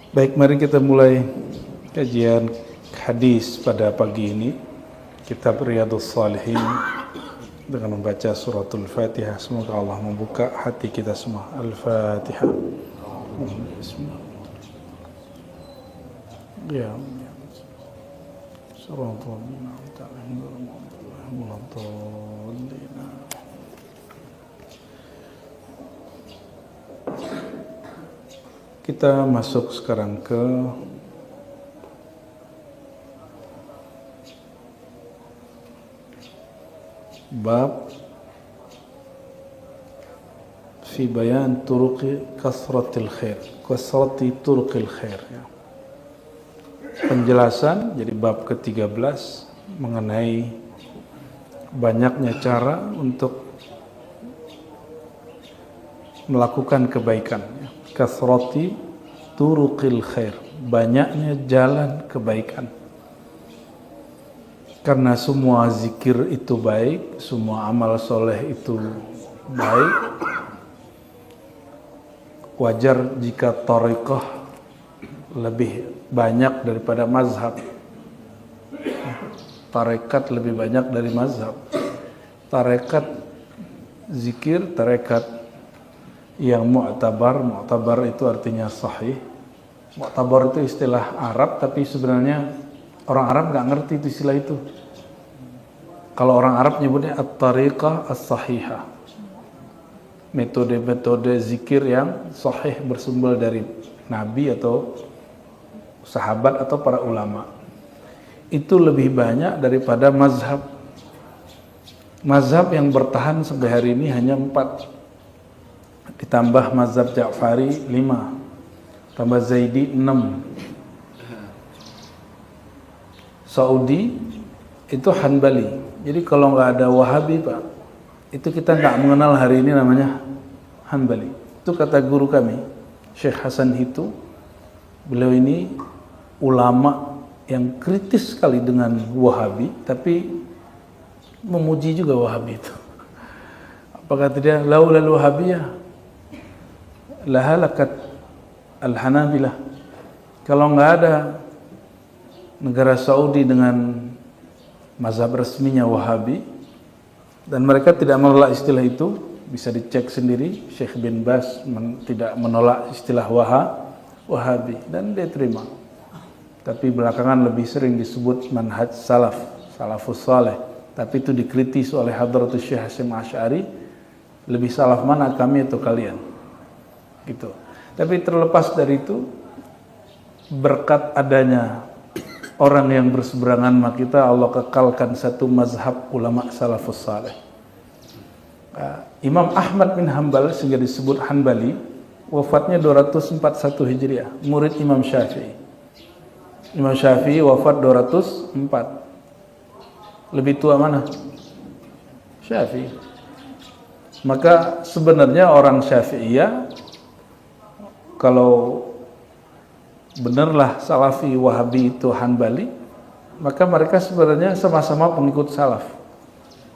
Baik, mari kita mulai kajian hadis pada pagi ini. Kitab Riyadhus Shalihin dengan membaca suratul Fatihah. Semoga Allah membuka hati kita semua. Al-Fatihah. Bismillah. Ya. Suratul Kita masuk sekarang ke bab fi bayan turuqi kasratil khair, kasrati turuqil khair ya. Penjelasan, jadi bab ke-13 mengenai banyaknya cara untuk melakukan kebaikan ya. Kasrati turuqil khair, banyaknya jalan kebaikan. Karena semua zikir itu baik, semua amal soleh itu baik, wajar jika thariqah lebih banyak daripada mazhab. Tarekat lebih banyak dari mazhab. Tarekat zikir, tarekat yang mu'tabar itu artinya sahih. Mu'tabar itu istilah Arab, tapi sebenarnya orang Arab nggak ngerti itu istilah itu. Kalau orang Arab nyebutnya at-tariqah as-sahihah, metode-metode zikir yang sahih bersumber dari Nabi atau sahabat atau para ulama. Itu lebih banyak daripada mazhab. Mazhab yang bertahan sampai hari ini hanya 4. Ditambah mazhab Ja'fari 5, tambah Zaidi 6. Saudi itu Hanbali. Jadi kalau nggak ada Wahabi Pak, itu kita nggak mengenal hari ini namanya Hanbali. Itu kata guru kami, Syekh Hasan Hitu. Beliau ini ulama yang kritis sekali dengan Wahabi, tapi memuji juga Wahabi itu. Apa kata dia? Laulal Wahabiyah lahalakat al-Hanabilah. Kalau nggak ada negara Saudi dengan mazhab resminya Wahabi, dan mereka tidak menolak istilah itu, bisa dicek sendiri. Syekh bin Baz tidak menolak istilah Wahabi, dan dia terima. Tapi belakangan lebih sering disebut manhaj salafus saleh. Tapi itu dikritis oleh Hadratus Syekh Hasyim Asy'ari. Lebih salaf mana, kami atau kalian? Gitu. Tapi terlepas dari itu, berkat adanya orang yang berseberangan sama kita, Allah kekalkan satu mazhab ulama salafus saleh. Imam Ahmad bin Hanbal, sehingga disebut Hanbali, wafatnya 241 Hijriah, murid Imam Syafi'i. Imam Syafi'i wafat 204. Lebih tua mana? Syafi'i. Maka sebenarnya orang Syafi'iyah, kalau benarlah Salafi Wahabi itu Hanbali, maka mereka sebenarnya sama-sama pengikut salaf.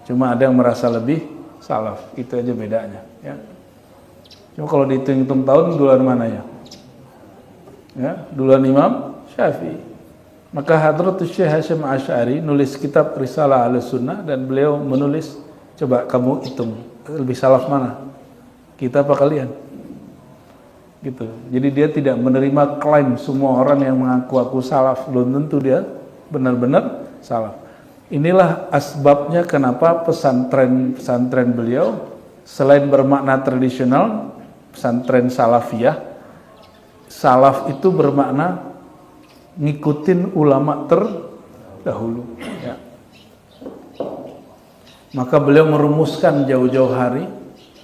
Cuma ada yang merasa lebih salaf, itu aja bedanya ya. Cuma kalau dihitung-hitung tahun, duluan mana ya? Ya, duluan Imam Syafi'i. Maka Hadratus Syekh Hasyim Asy'ari nulis kitab Risalah Ahlussunnah, dan beliau menulis, coba kamu hitung, lebih salaf mana? Kita apa kalian? Gitu. Jadi dia tidak menerima klaim semua orang yang mengaku salaf, belum tentu dia benar-benar salaf. Inilah asbabnya kenapa pesantren beliau selain bermakna tradisional, pesantren salafiyah, salaf itu bermakna ngikutin ulama terdahulu ya. Maka beliau merumuskan jauh-jauh hari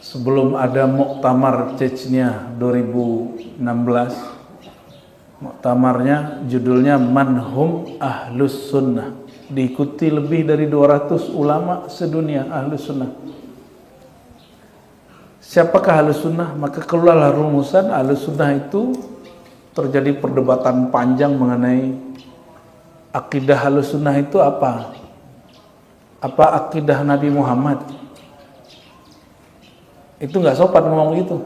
sebelum ada Muktamar Chechnya 2016. Muktamarnya judulnya Manhum Ahlus Sunnah. Diikuti lebih dari 200 ulama sedunia Ahlus Sunnah. Siapakah Ahlus Sunnah? Maka keluarlah rumusan Ahlus Sunnah itu. Terjadi perdebatan panjang mengenai akidah Ahlus Sunnah itu apa? Apa akidah Nabi Muhammad? Itu nggak sopan ngomong gitu.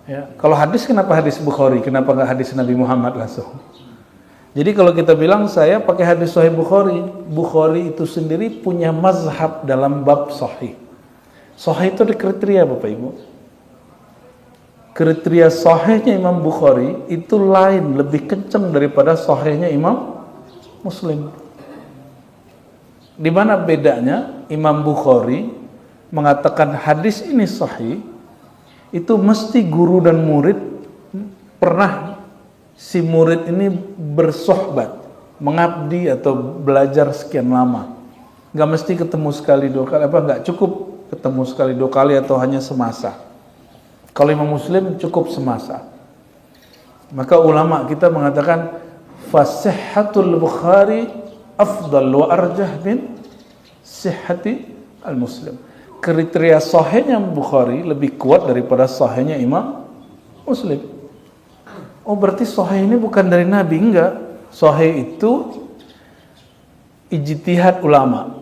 Ya, kalau hadis kenapa hadis Bukhari? Kenapa nggak hadis Nabi Muhammad langsung? Jadi kalau kita bilang saya pakai hadis Sahih Bukhari, Bukhari itu sendiri punya mazhab dalam bab Sahih. Sahih itu ada kriteria Bapak Ibu. Kriteria Sahihnya Imam Bukhari itu lain, lebih kencang daripada Sahihnya Imam Muslim. Di mana bedanya? Imam Bukhari mengatakan hadis ini sahih, itu mesti guru dan murid pernah si murid ini bersohbat, mengabdi atau belajar sekian lama. Nggak mesti ketemu sekali dua kali, nggak cukup ketemu sekali dua kali atau hanya semasa. Kalau Imam Muslim cukup semasa. Maka ulama kita mengatakan fasihhatul Bukhari afdal wa arjah min sihhati al-Muslim. Kriteria sahihnya Bukhari lebih kuat daripada sahihnya Imam Muslim. Oh berarti sahih ini bukan dari Nabi? Enggak. Sahih itu ijtihad ulama,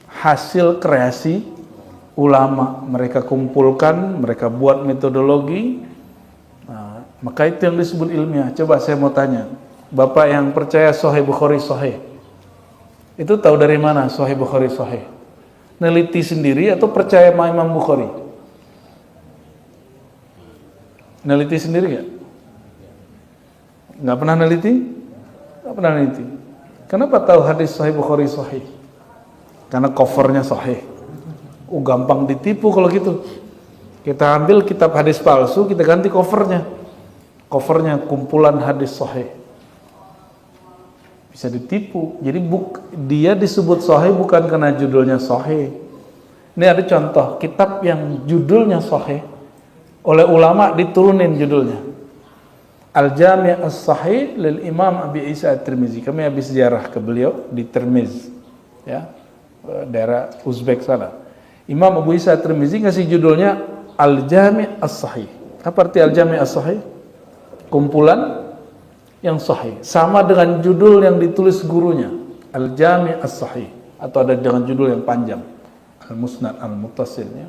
hasil kreasi ulama. Mereka kumpulkan, mereka buat metodologi. Nah, maka itu yang disebut ilmiah. Coba saya mau tanya, Bapak yang percaya Sahih Bukhari sahih, itu tahu dari mana Sahih Bukhari sahih? Neliti sendiri atau percaya sama Imam Bukhari? Neliti sendiri nggak? Nggak pernah neliti? Nggak pernah neliti. Kenapa tahu hadis Sahih Bukhari sahih? Karena covernya sahih. Gampang ditipu kalau gitu. Kita ambil kitab hadis palsu, kita ganti covernya. Covernya kumpulan hadis sahih. Bisa ditipu. Jadi dia disebut sahih bukan karena judulnya sahih. Ini ada contoh kitab yang judulnya sahih, oleh ulama diturunin judulnya Al-Jami' As-Sahih lil Imam Abi Isa At-Tirmizi. Kami habis ziarah ke beliau di Tirmiz, ya, daerah Uzbek sana. Imam Abu Isa At-Tirmizi ngasih judulnya Al-Jami' As-Sahih. Apa arti Al-Jami' As-Sahih? Kumpulan yang sahih. Sama dengan judul yang ditulis gurunya, Al-Jami' As-Sahih, atau ada dengan judul yang panjang, Al-Musnad Al-Muttasil, ya,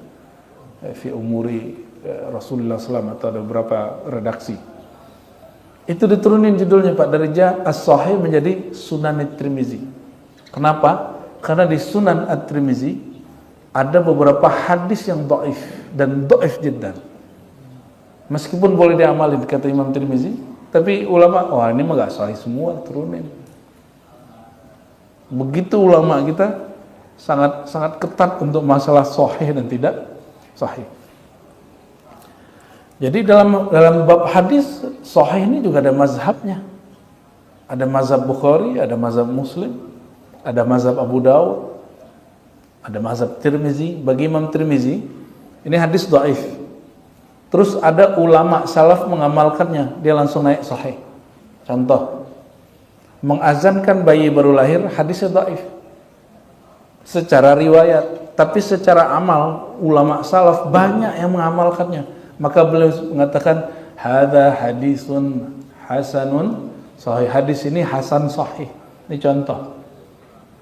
fi umuri Rasulullah SAW, atau ada beberapa redaksi. Itu diturunin judulnya Pak, dari As-Sahih menjadi Sunan At-Tirmizi. Kenapa? Karena di Sunan At-Tirmizi ada beberapa hadis yang dhaif dan dhaif jiddan. Meskipun boleh diamalin kata Imam Tirmizi, tapi ulama, wah ini mah gak sahih semua, turunin. Begitu ulama kita sangat ketat untuk masalah sahih dan tidak sahih. Jadi dalam bab hadis sahih ini juga ada mazhabnya. Ada mazhab Bukhari, ada mazhab Muslim, ada mazhab Abu Dawud, ada mazhab Tirmizi. Bagi Imam Tirmizi, ini hadis dhaif. Terus ada ulama salaf mengamalkannya, dia langsung naik sahih. Contoh, mengazankan bayi baru lahir, hadisnya dhaif secara riwayat, tapi secara amal ulama salaf banyak yang mengamalkannya. Maka beliau mengatakan hadza hadisun hasanun sahih. Hadis ini hasan sahih. Ini contoh.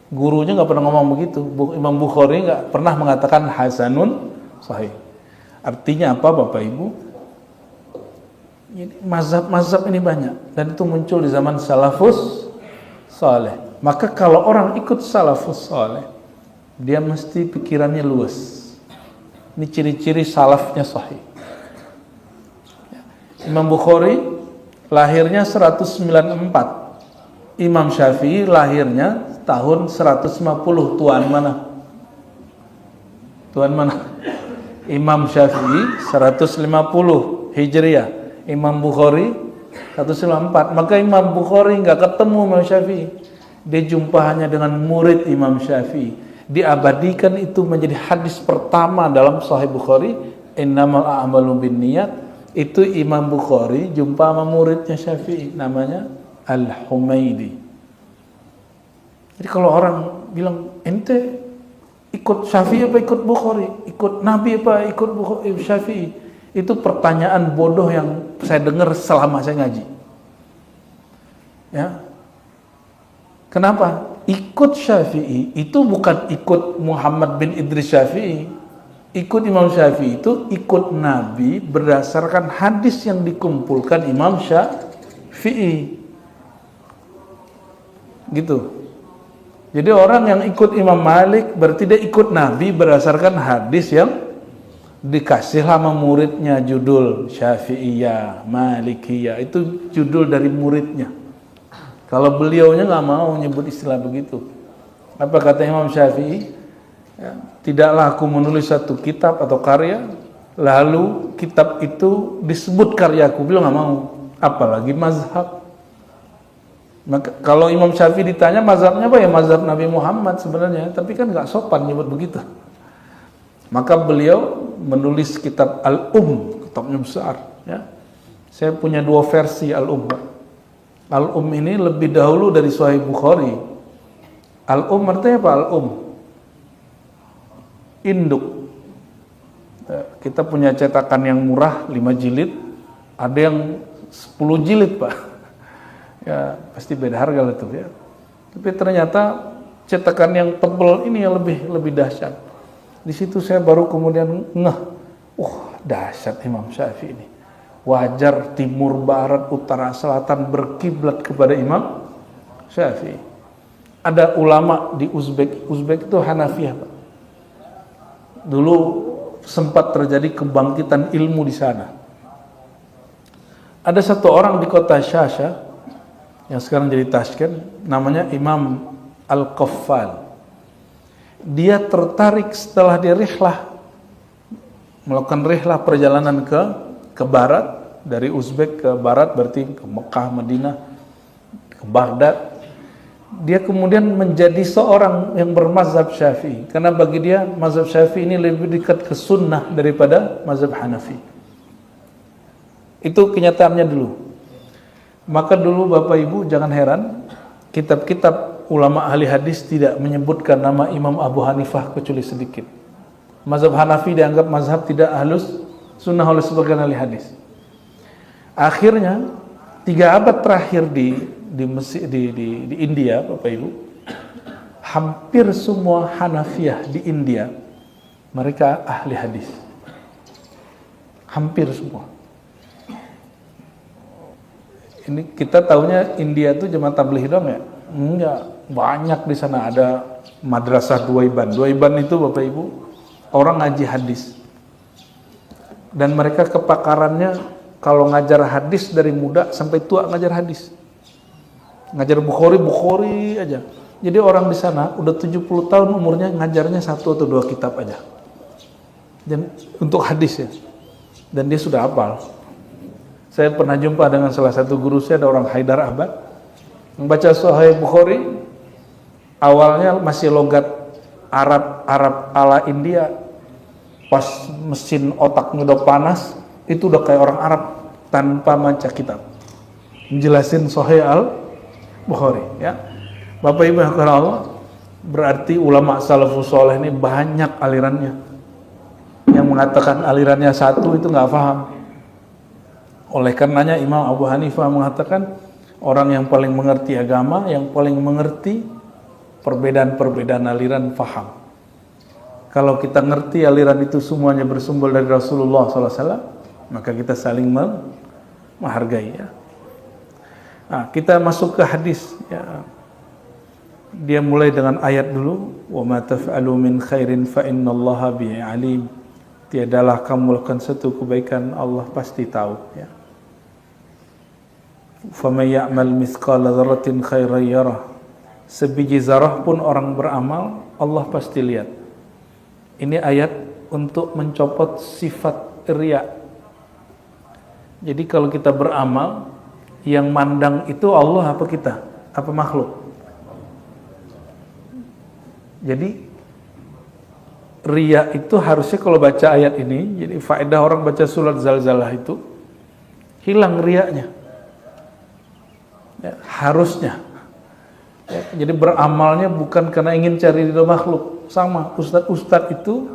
Gurunya nggak pernah ngomong begitu. Imam Bukhari nggak pernah mengatakan hasanun sahih. Artinya apa Bapak Ibu? Mazhab-mazhab ini banyak, dan itu muncul di zaman salafus saleh. Maka kalau orang ikut salafus saleh, dia mesti pikirannya luas. Ini ciri-ciri salafnya sahih. Imam Bukhari lahirnya 194. Imam Syafi'i lahirnya tahun 150. Tuan mana? Tuan mana? Imam Syafi'i 150 Hijriah, Imam Bukhari 194. Maka Imam Bukhari nggak ketemu Imam Syafi'i, dia jumpa hanya dengan murid Imam Syafi'i. Diabadikan itu menjadi hadis pertama dalam Sahih Bukhari, innamal a'malu binniyat. Itu Imam Bukhari jumpa sama muridnya Syafi'i, namanya Al-Humaidi. Jadi kalau orang bilang ente ikut Syafi'i apa ikut Bukhari, ikut Nabi apa ikut Syafi'i, itu pertanyaan bodoh yang saya dengar selama saya ngaji. Ya, kenapa? Ikut Syafi'i itu bukan ikut Muhammad bin Idris Syafi'i, Ikut Imam Syafi'i itu ikut Nabi berdasarkan hadis yang dikumpulkan Imam Syafi'i. Gitu. Jadi orang yang ikut Imam Malik berarti dia ikut Nabi berdasarkan hadis yang dikasih sama muridnya, judul Syafi'iyah, Malikiyah, itu judul dari muridnya. Kalau beliaunya nggak mau nyebut istilah begitu. Apa kata Imam Syafi'i? Ya, tidaklah aku menulis satu kitab atau karya lalu kitab itu disebut karyaku. Beliau nggak mau, apalagi mazhab. Maka kalau Imam Syafi'i ditanya mazhabnya apa, ya mazhab Nabi Muhammad sebenarnya, tapi kan nggak sopan nyebut begitu. Maka beliau menulis kitab kitabnya besar. Ya. Saya punya 2 versi Al ini lebih dahulu dari Sahih Bukhari. Artinya apa? Induk. Kita punya cetakan yang murah 5 jilid, ada yang 10 jilid, Pak. Ya, pasti beda harga lah tuh ya. Tapi ternyata cetakan yang tebal ini yang lebih dahsyat. Di situ saya baru kemudian dahsyat Imam Syafi'i ini. Wajar timur, barat, utara, selatan berkiblat kepada Imam Syafi'i. Ada ulama di Uzbek itu Hanafiyah, Pak. Dulu sempat terjadi kebangkitan ilmu di sana. Ada satu orang di kota Shasha yang sekarang jadi Tashkent, namanya Imam Al-Qaffal. Dia tertarik setelah dia melakukan rihlah perjalanan ke barat, dari Uzbek ke barat berarti ke Mekah, Madinah, ke Baghdad. Dia kemudian menjadi seorang yang bermazhab Syafi'i, karena bagi dia mazhab Syafi'i ini lebih dekat ke sunnah daripada mazhab Hanafi. Itu kenyataannya dulu. Maka dulu Bapak Ibu jangan heran, kitab-kitab ulama ahli hadis tidak menyebutkan nama Imam Abu Hanifah kecuali sedikit. Mazhab Hanafi dianggap mazhab tidak halus sunnah oleh sebagian ahli hadis. Akhirnya 3 abad terakhir di India, Bapak Ibu, hampir semua Hanafiyah di India mereka ahli hadis. Hampir semua. Ini kita tahunya India itu cuma tabligh doang ya? Enggak, banyak di sana. Ada madrasah Duaiban. Duaiban itu Bapak Ibu orang ngaji hadis. Dan mereka kepakarannya kalau ngajar hadis dari muda sampai tua ngajar hadis. Ngajar Bukhari aja. Jadi orang di sana udah 70 tahun umurnya ngajarnya 1 atau 2 kitab aja. Dan untuk hadis ya. Dan dia sudah hafal. Saya pernah jumpa dengan salah satu guru saya, ada orang Haidar Abad, membaca Sahih Bukhari, awalnya masih logat Arab ala India. Pas mesin otaknya udah panas, itu udah kayak orang Arab tanpa baca kitab. Menjelasin Sahih Al-Bukhari ya. Bapak Ibu yang karena Allah, berarti ulama salafus saleh ini banyak alirannya. Yang mengatakan alirannya satu itu nggak paham. Oleh karenanya Imam Abu Hanifah mengatakan orang yang paling mengerti agama, yang paling mengerti perbedaan-perbedaan aliran paham. Kalau kita ngerti aliran itu semuanya bersumber dari Rasulullah SAW, maka kita saling menghargai ya. Nah, kita masuk ke hadis ya. Dia mulai dengan ayat dulu, wa ma taf'alu min khairin fa innallaha bihi alim. Tiadalah kamu lakukan satu kebaikan, Allah pasti tahu ya. Fa may ya'mal mithqala dzarratin khairan yarah. Sebiji zarah pun orang beramal, Allah pasti lihat. Ini ayat untuk mencopot sifat riya. Jadi kalau kita beramal, yang mandang itu Allah apa kita? Apa makhluk? Jadi riya itu harusnya kalau baca ayat ini, jadi faedah orang baca surat Zalzalah itu hilang riyanya. Ya, harusnya. Ya, jadi beramalnya bukan karena ingin cari ridho makhluk. Sama ustadz-ustadz itu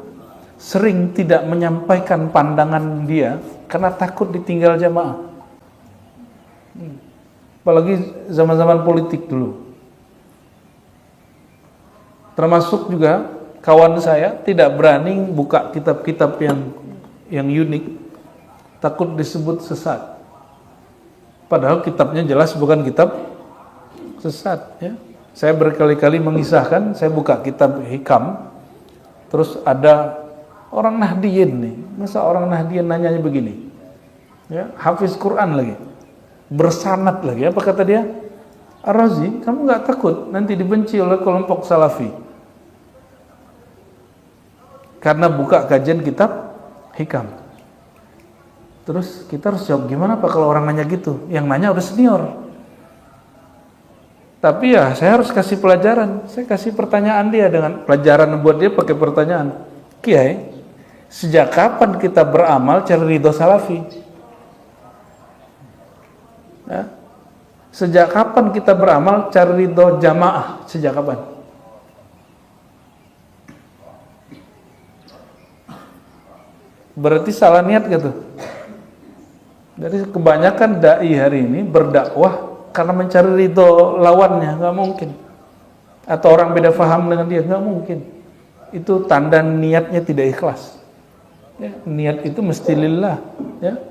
sering tidak menyampaikan pandangan dia karena takut ditinggal jamaah. Apalagi zaman-zaman politik dulu. Termasuk juga kawan saya tidak berani buka kitab-kitab yang unik, takut disebut sesat. Padahal kitabnya jelas bukan kitab sesat, ya. Saya berkali-kali mengisahkan, saya buka kitab Hikam, terus ada orang Nahdiyin nih, masa orang Nahdiyin nanyanya begini, ya, hafiz Quran lagi, bersanad lagi, apa kata dia? Ar-Razi, kamu nggak takut nanti dibenci oleh kelompok Salafi karena buka kajian kitab Hikam? Terus kita harus jawab gimana Pak kalau orang nanya gitu? Yang nanya udah senior. Tapi ya saya harus kasih pelajaran. Saya kasih pertanyaan dia dengan pelajaran buat dia pakai pertanyaan. Kiai, sejak kapan kita beramal cari ridho Salafi? Ya. Sejak kapan kita beramal cari ridho jamaah? Sejak kapan? Berarti salah niat gitu. Jadi kebanyakan dai hari ini berdakwah karena mencari ridho lawannya, nggak mungkin. Atau orang beda faham dengan dia, nggak mungkin. Itu tanda niatnya tidak ikhlas. Ya, niat itu mesti lillah. Ya.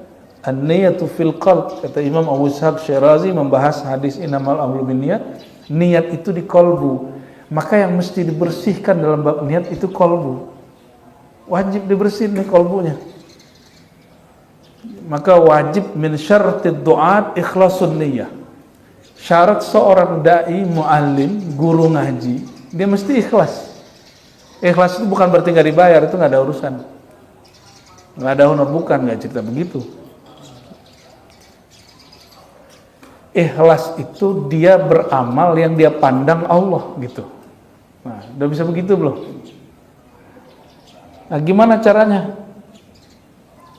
An-niyatu fil qalb, kata Imam Abu Ishaq Syirazi membahas hadis innamal a'malu binniyat. Niat itu di kolbu. Maka yang mesti dibersihkan dalam bab niat itu kolbu. Wajib dibersihin nih kolbunya. Maka wajib min syartid du'at ikhlasun niyyah. Syarat seorang dai, muallim, guru ngaji, dia mesti ikhlas. Ikhlas itu bukan berarti nggak dibayar, itu nggak ada urusan. Nggak ada honor, bukan, nggak cerita begitu. Ikhlas itu dia beramal yang dia pandang Allah gitu. Nah, udah bisa begitu belum? Nah, gimana caranya?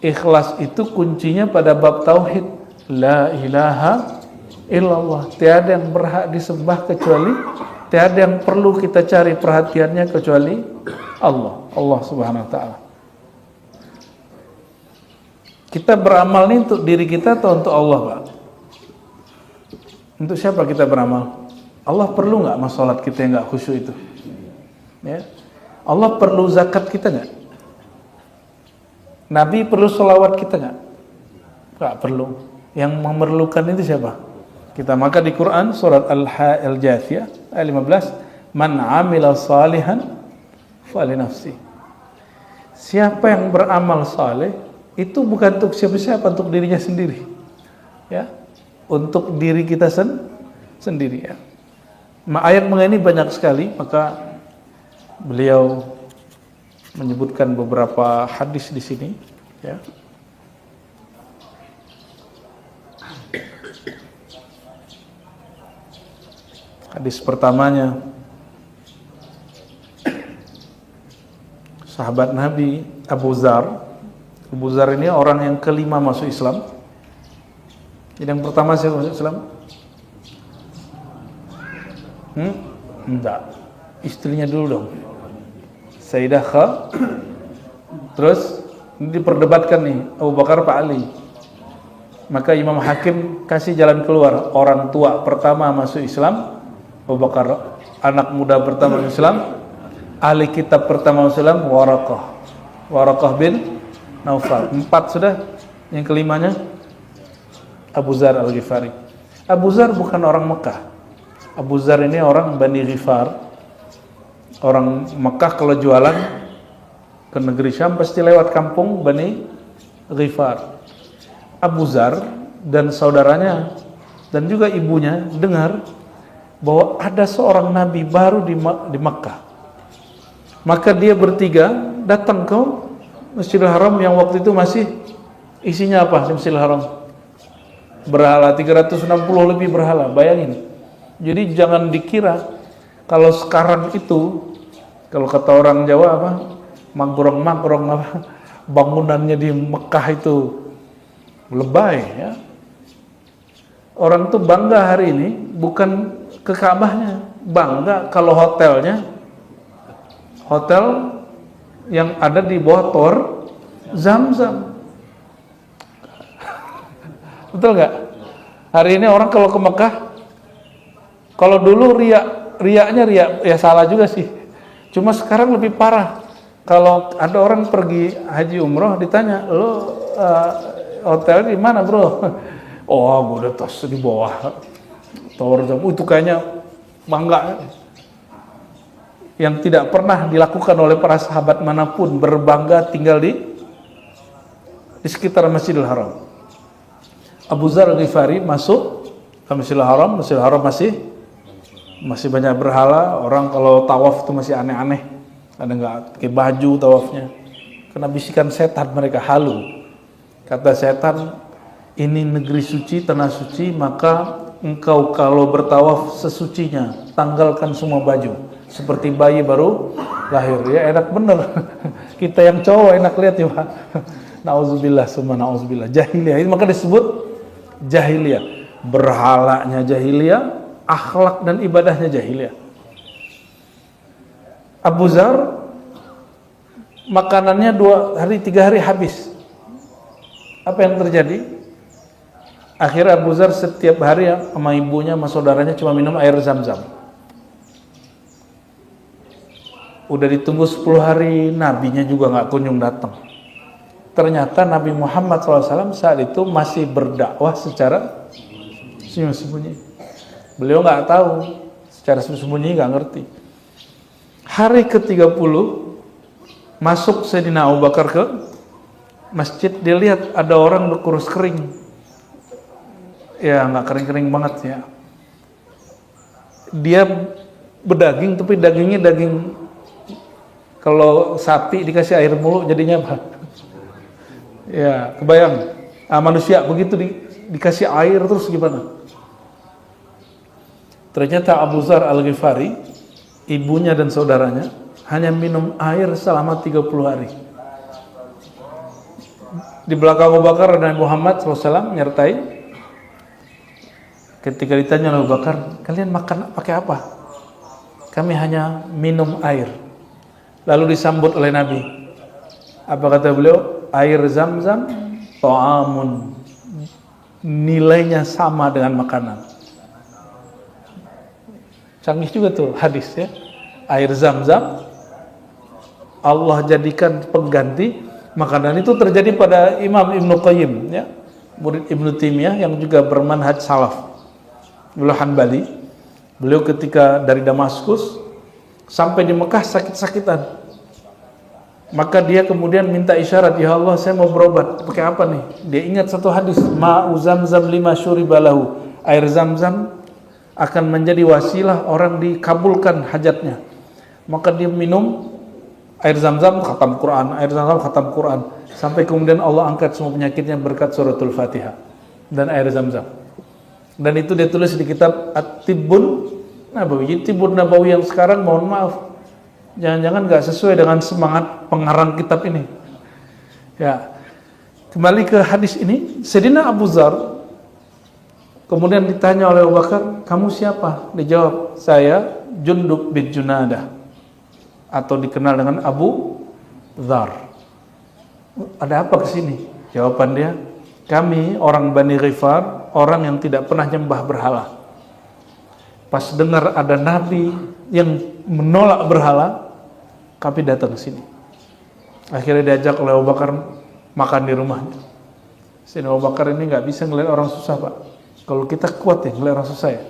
Ikhlas itu kuncinya pada bab tauhid. La ilaha illallah. Tiada yang berhak disembah kecuali, tiada yang perlu kita cari perhatiannya kecuali Allah. Allah Subhanahu wa taala. Kita beramal ini untuk diri kita atau untuk Allah, Pak? Untuk siapa kita beramal? Allah perlu nggak salat kita yang nggak khusyuk itu? Ya. Allah perlu zakat kita nggak? Nabi perlu sholawat kita nggak? Nggak perlu. Yang memerlukan itu siapa? Kita maka di Quran surat Al-Jathiyah ayat 15, man amila salihan fali nafsi. Siapa yang beramal saleh itu bukan untuk siapa-siapa, untuk dirinya sendiri. Ya. Untuk diri kita sendiri, ya. Ayat mengenai banyak sekali, maka beliau menyebutkan beberapa hadis di sini, ya. Hadis pertamanya, sahabat Nabi Abu Dzar. Abu Dzar ini orang yang kelima masuk Islam. Jadi yang pertama siapa masuk Islam? Enggak. Istrinya dulu dong. Sayyidah Kha. Terus diperdebatkan nih Abu Bakar Pak Ali. Maka Imam Hakim kasih jalan keluar. Orang tua pertama masuk Islam Abu Bakar, anak muda pertama masuk Islam, ahli kitab pertama masuk Islam Waraqah bin Naufal. 4 sudah. Yang kelimanya Abu Dzar Al-Ghifari. Abu Dzar bukan orang Mekah. Abu Dzar ini orang Bani Ghifar. Orang Mekah kalau jualan ke negeri Syam pasti lewat kampung Bani Ghifar. Abu Dzar dan saudaranya dan juga ibunya dengar bahwa ada seorang nabi baru di Mekah. Maka dia bertiga datang ke Masjidil Haram yang waktu itu masih isinya apa? Masjidil Haram berhala, 360 lebih berhala, bayangin. Jadi jangan dikira kalau sekarang itu, kalau kata orang Jawa apa, magrong apa, bangunannya di Mekah itu lebay, ya. Orang tuh bangga hari ini bukan ke Ka'bahnya, bangga kalau hotelnya hotel yang ada di bawah Tor Zam-Zam. Betul nggak? Hari ini orang kalau ke Mekah, kalau dulu riaknya ya salah juga sih. Cuma sekarang lebih parah. Kalau ada orang pergi haji umroh ditanya, lo hotel di mana bro? Oh, gue udah tos di bawah tower jam. Itu kayaknya bangga. Yang tidak pernah dilakukan oleh para sahabat manapun, berbangga tinggal di sekitar Masjidil Haram. Abu Dzar Al-Ghifari masuk ke Masjidil Haram. Masjidil Haram masih banyak berhala. Orang kalau tawaf itu masih aneh-aneh. Ada nggak pakai baju tawafnya. Kena bisikan setan mereka, halu. Kata setan, ini negeri suci, tanah suci, maka engkau kalau bertawaf sesucinya, tanggalkan semua baju. Seperti bayi baru lahir. Ya enak bener. Kita yang cowok enak lihat ya Pak. Nauzubillah, summa nauzubillah. Jahiliyah, ini maka disebut jahiliyah. Berhalanya jahiliyah, akhlak dan ibadahnya jahiliyah. Abu Dzar makanannya 2 hari 3 hari habis. Apa yang terjadi? Akhirnya Abu Dzar setiap hari sama ibunya sama saudaranya cuma minum air Zam-Zam. Udah ditunggu 10 hari, nabinya juga nggak kunjung datang. Ternyata Nabi Muhammad SAW saat itu masih berdakwah secara sembunyi-sembunyi. Beliau nggak tahu, secara sembunyi nggak ngerti. Hari ke-30 masuk Sayyidina Abu Bakar ke masjid, dia lihat ada orang berkurus kering. Ya nggak kering-kering banget ya. Dia berdaging, tapi dagingnya daging, kalau sapi dikasih air mulu jadinya apa? Ya kebayang. Manusia begitu dikasih air terus gimana? Ternyata Abu Dzar Al-Ghifari, ibunya dan saudaranya hanya minum air selama 30 hari. Di belakang Abu Bakar dan Muhammad SAW menyertai. Ketika ditanya oleh Abu Bakar, kalian makan pakai apa? Kami hanya minum air. Lalu disambut oleh Nabi. Apa kata beliau? Air Zam-Zam ta'amun. Nilainya sama dengan makanan. Canggih juga tuh hadis ya. Air Zam-Zam Allah jadikan pengganti makanan. Itu terjadi pada Imam Ibnu Qayyim ya, murid Ibnu Taimiyah yang juga bermanhaj salaf. Beliau Hanbali. Beliau ketika dari Damaskus sampai di Mekah sakit-sakitan. Maka dia kemudian minta isyarat, ya Allah saya mau berobat. Pakai apa nih? Dia ingat satu hadis, ma'u Zam-Zam lima syuribalahu. Air Zam-Zam akan menjadi wasilah orang dikabulkan hajatnya. Maka dia minum air Zam-Zam, khatam Quran, air Zam-Zam khatam Quran, sampai kemudian Allah angkat semua penyakitnya berkat suratul Fatihah dan air Zam-Zam. Dan itu dia tulis di kitab At-Tibbun Nabawi. Tibbun Nabawi yang sekarang mohon maaf, jangan-jangan nggak sesuai dengan semangat pengarang kitab ini. Ya, kembali ke hadis ini, Sayyidina Abu Dzar kemudian ditanya oleh Abu Bakar, kamu siapa? Dijawab, saya Jundub bin Junadah, atau dikenal dengan Abu Dzar. Ada apa kesini? Jawaban dia, kami orang Bani Ghifar, orang yang tidak pernah nyembah berhala. Pas dengar ada Nabi yang menolak berhala, kami datang ke sini. Akhirnya diajak oleh Abu Bakar makan di rumahnya. Sayyidina Abu Bakar ini nggak bisa ngeliat orang susah Pak. Kalau kita kuat ya ngeliat orang susah ya.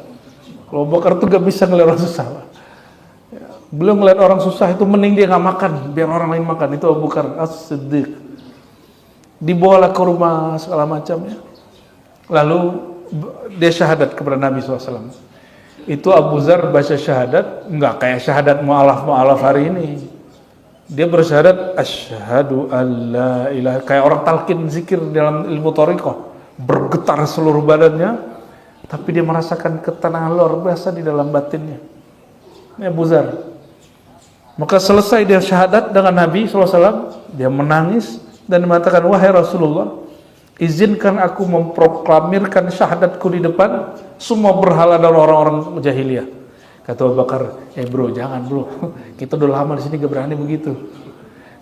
Kalau Abu Bakar tuh nggak bisa ngeliat orang susah Pak. Beliau ngeliat orang susah itu mending dia nggak makan, biar orang lain makan. Itu Abu Bakar As-Siddiq. Dibawalah ke rumah segala macam ya. Lalu dia syahadat kepada Nabi SAW. Itu Abu Dzar baca syahadat nggak kayak syahadat mu'alaf hari ini. Dia bersyahadat asyhadu alla ilaha, kayak orang talqin zikir dalam ilmu thariqah, bergetar seluruh badannya, tapi dia merasakan ketenangan luar biasa di dalam batinnya. Ini Abu Dzar. Maka selesai dia syahadat dengan Nabi SAW, dia menangis dan mengatakan, wahai Rasulullah, izinkan aku memproklamirkan syahadatku di depan semua berhala dan orang-orang jahiliyah. Kata Abu Bakar, bro jangan bro, kita udah lama di sini gak berani begitu.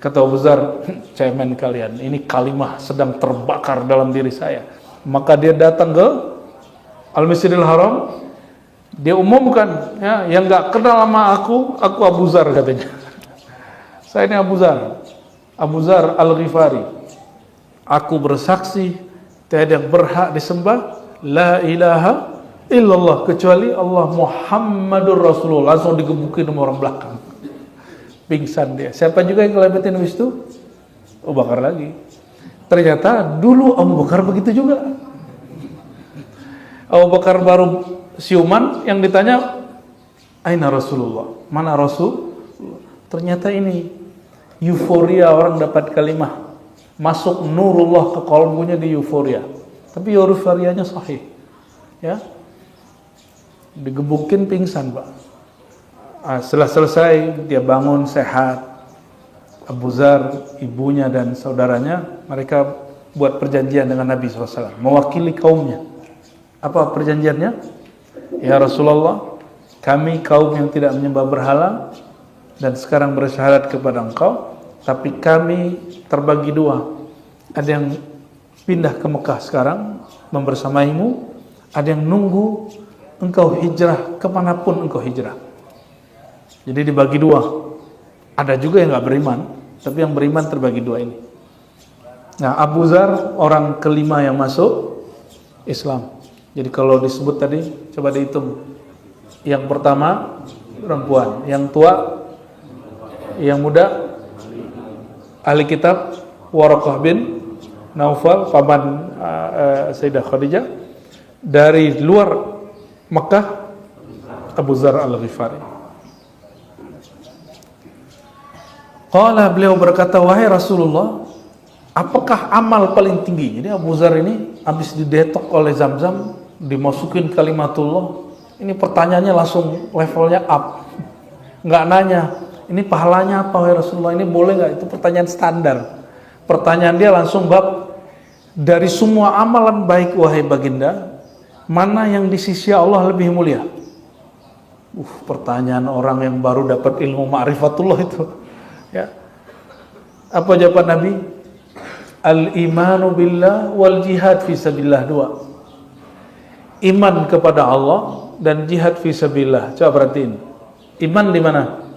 Kata Abu Dzar, cemen kalian, ini kalimah sedang terbakar dalam diri saya. Maka dia datang ke Al-Masjidil Haram, dia umumkan, ya, yang gak kenal sama aku Abu Dzar katanya. Saya ini Abu Zar Al-Ghifari. Aku bersaksi tiada yang berhak disembah la ilaha illallah kecuali Allah Muhammadur Rasulullah. Langsung digebukin sama orang belakang. Pingsan dia. Siapa juga yang kelebetin habis itu? Abu Bakar lagi. Ternyata dulu Abu Bakar begitu juga. Abu Bakar baru siuman, yang ditanya aina Rasulullah, mana Rasul? Ternyata ini euforia orang dapat kalimah, masuk nurullah ke kalbunya di euforia. Tapi euforianya sahih, ya. Digebukin pingsan, Pak. Setelah selesai dia bangun sehat. Abu Zar, ibunya dan saudaranya, mereka buat perjanjian dengan Nabi SAW, mewakili kaumnya. Apa perjanjiannya? Ya Rasulullah, kami kaum yang tidak menyembah berhala dan sekarang bersyahadat kepada engkau, tapi kami terbagi dua. Ada yang pindah ke Mekah sekarang membersamaimu, ada yang nunggu engkau hijrah kemanapun engkau hijrah. Jadi dibagi dua. Ada juga yang gak beriman, tapi yang beriman terbagi dua ini. Nah, Abu Zar orang kelima yang masuk Islam. Jadi kalau disebut tadi, coba dihitung. Yang pertama perempuan, yang tua, yang muda, ahli kitab Waraqah bin Naufal, paman Sayyidah Khadijah. Dari luar Mekah, Abu Zar Al-Ghifari. Qala, beliau berkata, wahai Rasulullah, apakah amal paling tinggi? Jadi Abu Zar ini habis didetok oleh Zam-Zam, dimasukin kalimatullah. Ini pertanyaannya langsung levelnya up. Nggak nanya, ini pahalanya apa wahai Rasulullah, ini boleh nggak? Itu pertanyaan standar. Pertanyaan dia langsung bab, dari semua amalan baik wahai baginda, mana yang di sisi Allah lebih mulia? Pertanyaan orang yang baru dapat ilmu ma'rifatullah itu. Ya. Apa jawaban Nabi? Al-imanu billah wal jihad fi sabilillah, dua. Iman kepada Allah dan jihad fi sabilillah. Coba perhatiin. Iman di mana?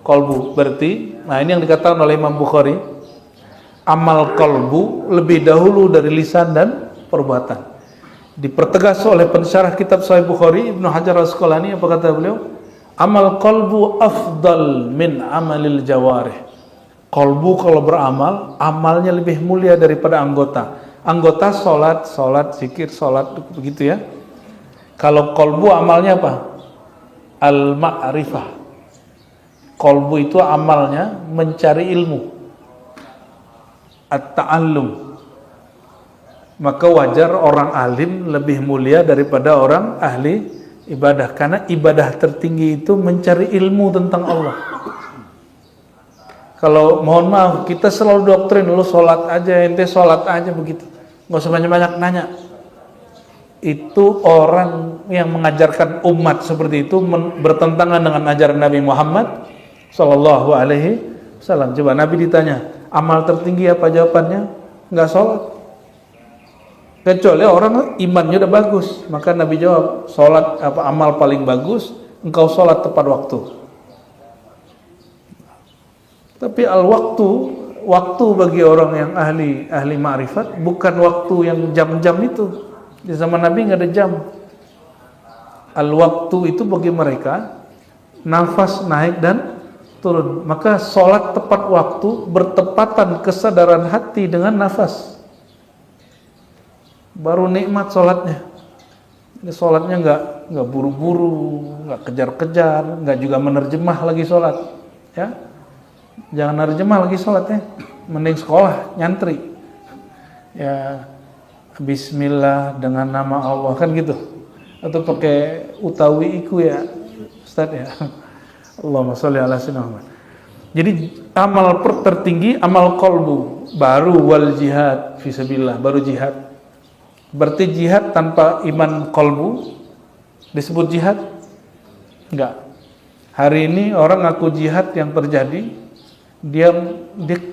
Qalbu. Berarti, nah ini yang dikatakan oleh Imam Bukhari, amal qalbu lebih dahulu dari lisan dan perbuatan. Dipertegas oleh pensyarah kitab Sahih Bukhari, Ibnu Hajar Al-Asqalani, apa kata beliau? Amal qalbu afdal min amalil jawarih. Qalbu kalau beramal, amalnya lebih mulia daripada anggota. Anggota sholat, zikir, sholat, begitu ya. Kalau qalbu amalnya apa? Al-ma'rifah. Qalbu itu amalnya mencari ilmu, at-ta'allum. Maka wajar orang alim lebih mulia daripada orang ahli ibadah, karena ibadah tertinggi itu mencari ilmu tentang Allah. Kalau mohon maaf, kita selalu doktrin dulu sholat aja, ente sholat aja begitu, nggak usah banyak-banyak nanya. Itu orang yang mengajarkan umat seperti itu bertentangan dengan ajaran Nabi Muhammad Sallallahu Alaihi Wasallam. Coba Nabi ditanya, amal tertinggi apa jawabannya? Nggak sholat. Kecuali orang imannya udah bagus, maka Nabi jawab, sholat apa amal paling bagus? Engkau sholat tepat waktu. Tapi waktu bagi orang yang ahli ma'rifat bukan waktu yang jam-jam itu. Di zaman Nabi nggak ada jam. Waktu itu bagi mereka nafas naik dan turun. Maka sholat tepat waktu bertepatan kesadaran hati dengan nafas. Baru nikmat sholatnya. Ini sholatnya nggak buru-buru, nggak kejar-kejar, nggak juga menerjemah lagi sholat. Ya. Jangan nerjemah lagi sholatnya, mending sekolah, nyantri. Ya, bismillah dengan nama Allah, kan gitu. Atau pakai utawi iku ya, Ustaz ya. Allahumma sholli ala sayyidina Muhammad. Jadi amal tertinggi amal qalbu, baru wal jihad fisabilillah, baru jihad. Berarti jihad tanpa iman qalbu disebut jihad? Enggak. Hari ini orang ngaku jihad yang terjadi, dia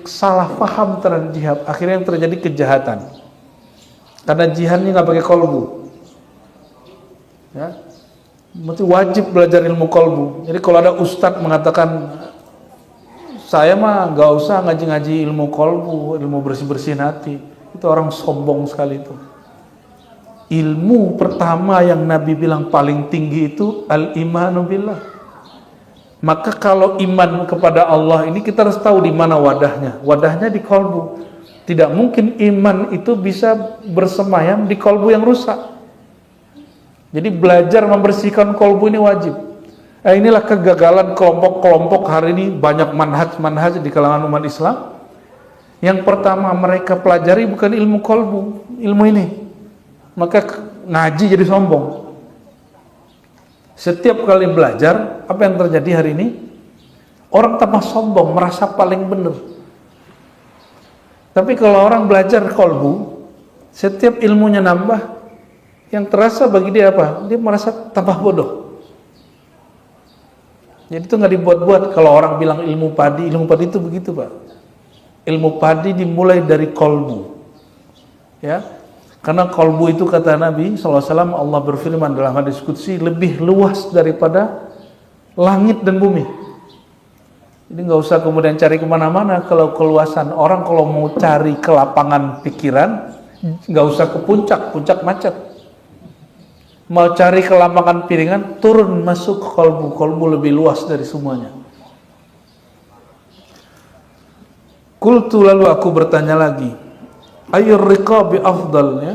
salah paham terhadap jihad, akhirnya yang terjadi kejahatan karena jihadnya nggak pakai qalbu. Ya, mesti wajib belajar ilmu qalbu. Jadi kalau ada ustadz mengatakan saya mah nggak usah ngaji-ngaji ilmu kolbu, ilmu bersih-bersihin hati. Itu orang sombong sekali itu. Ilmu pertama yang Nabi bilang paling tinggi itu al-imanu billah. Maka kalau iman kepada Allah ini kita harus tahu di mana wadahnya. Wadahnya di kolbu. Tidak mungkin iman itu bisa bersemayam di kolbu yang rusak. Jadi belajar membersihkan kolbu ini wajib. Inilah kegagalan kelompok-kelompok hari ini, banyak manhaj di kalangan umat Islam. Yang pertama mereka pelajari bukan ilmu kolbu, ilmu ini. Maka ngaji jadi sombong. Setiap kali belajar, apa yang terjadi hari ini? Orang tambah sombong, merasa paling benar. Tapi kalau orang belajar kolbu, setiap ilmunya nambah, yang terasa bagi dia apa? Dia merasa tambah bodoh. Jadi itu nggak dibuat-buat. Kalau orang bilang ilmu padi itu begitu, Pak. Ilmu padi dimulai dari kolbu, ya. Karena kolbu itu kata Nabi SAW, Allah berfirman dalam hadis qudsi, lebih luas daripada langit dan bumi. Jadi nggak usah kemudian cari kemana-mana. Kalau keluasan orang kalau mau cari ke lapangan pikiran, nggak usah ke puncak macet. Mau cari ke lapangan piringan, turun masuk ke kolbu lebih luas dari semuanya. Qultu, lalu aku bertanya lagi, ayyur riqabi afdal, ya?